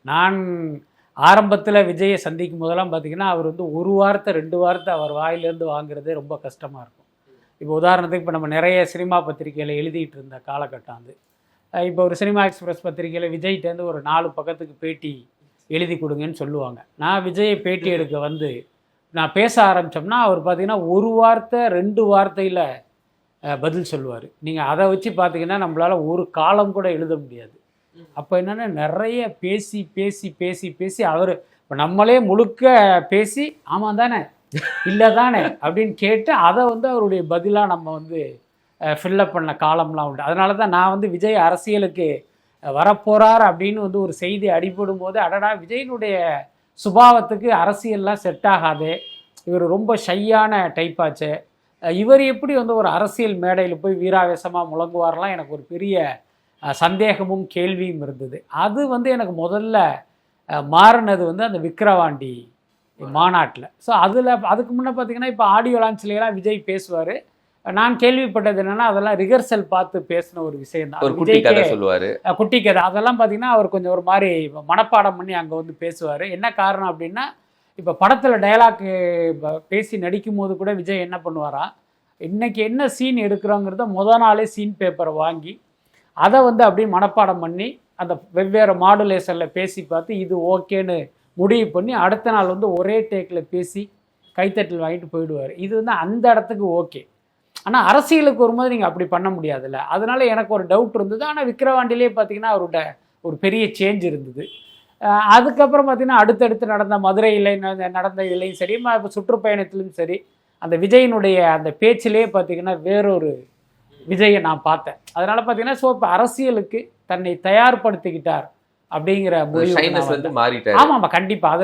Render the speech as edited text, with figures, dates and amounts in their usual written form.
நான் ஆரம்பத்தில் விஜயை சந்திக்கும் போதெல்லாம் பார்த்தீங்கன்னா அவர் வந்து ஒரு வார்த்தை 2 வார்த்தை அவர் வாயிலேருந்து வாங்குறதே ரொம்ப கஷ்டமாக இருக்கும். இப்போ உதாரணத்துக்கு இப்போ நம்ம நிறைய சினிமா பத்திரிகையில் எழுதிட்டு இருந்த காலகட்டம் அது. இப்போ ஒரு சினிமா எக்ஸ்பிரஸ் பத்திரிகையில் விஜய்கிட்டேருந்து ஒரு 4 பக்கத்துக்கு பேட்டி எழுதி கொடுங்கன்னு சொல்லுவாங்க. நான் விஜயை பேட்டி எடுக்க வந்து நான் பேச ஆரம்பித்தோம்னா அவர் பார்த்தீங்கன்னா ஒரு வார்த்தை 2 வார்த்தையில் பதில் சொல்லுவார். நீங்கள் அதை வச்சு பார்த்தீங்கன்னா நம்மளால் ஒரு காலம் கூட எழுத முடியாது. அப்போ என்னென்னா நிறைய பேசி பேசி பேசி பேசி அவர் இப்போ நம்மளே முழுக்க பேசி ஆமாம் தானே இல்லை தானே அப்படின்னு கேட்டு அதை வந்து அவருடைய பதிலாக நம்ம வந்து ஃபில்லப் பண்ண காலம்லாம் உண்டு. அதனால தான் நான் வந்து விஜய் அரசியலுக்கு வரப்போகிறார் அப்படின்னு வந்து ஒரு செய்தி அடிபடும் போது அடடா விஜயினுடைய சுபாவத்துக்கு அரசியல்லாம் செட் ஆகாது, இவர் ரொம்ப ஷையான டைப்பாச்சு, இவர் எப்படி வந்து ஒரு அரசியல் மேடையில் போய் வீராவேசமாக முழங்குவார்லாம் எனக்கு ஒரு பெரிய சந்தேகமும் கேள்வியும் இருந்தது. அது வந்து எனக்கு முதல்ல மாறினது வந்து அந்த விக்கிரவாண்டி மாநாட்டில். ஸோ அதுக்கு முன்னே பார்த்தீங்கன்னா இப்போ ஆடியோ லான்ச்லாம் விஜய் பேசுவார். நான் கேள்விப்பட்டது என்னென்னா அதெல்லாம் ரிஹர்சல் பார்த்து பேசின ஒரு விஷயம் தான். விஜய் சொல்லுவார் குட்டி கதை. அதெல்லாம் பார்த்தீங்கன்னா அவர் கொஞ்சம் ஒரு மாதிரி மனப்பாடம் பண்ணி அங்கே வந்து பேசுவார். என்ன காரணம் அப்படின்னா இப்போ படத்தில் டைலாக் பேசி நடிக்கும் போது கூட விஜய் என்ன பண்ணுவாரா, இன்றைக்கி என்ன சீன் எடுக்கிறோங்கிறத நாளே சீன் பேப்பரை வாங்கி அதை வந்து அப்படியே மனப்பாடம் பண்ணி அந்த வெவ்வேறு மாடுலேஷனில் பேசி பார்த்து இது ஓகேன்னு முடிவு பண்ணி அடுத்த நாள் வந்து ஒரே டேக்கில் பேசி கைத்தட்டல் வாங்கிட்டு போயிடுவார். இது வந்து அந்த இடத்துக்கு ஓகே. ஆனால் அரசியலுக்கு வரும்போது நீங்கள் அப்படி பண்ண முடியாதுல்ல. அதனால் எனக்கு ஒரு டவுட் இருந்தது. ஆனால் விக்கிரவாண்டிலே பார்த்தீங்கன்னா அவரோட ஒரு பெரிய சேஞ்ச் இருந்தது. அதுக்கப்புறம் பார்த்திங்கன்னா அடுத்தடுத்து நடந்த மதுரையில் நடந்த இதுலேயும் சரி, இப்போ சுற்றுப்பயணத்துலையும் சரி, அந்த விஜயினுடைய அந்த பேச்சிலே பார்த்திங்கன்னா வேறொரு விஜயை நான் பார்த்தேன். அதனால் பார்த்தீங்கன்னா ஸோ இப்போ அரசியலுக்கு தன்னை தயார்படுத்திக்கிட்டார் அப்படிங்கிற முடிவு. ஆமாம் கண்டிப்பாக.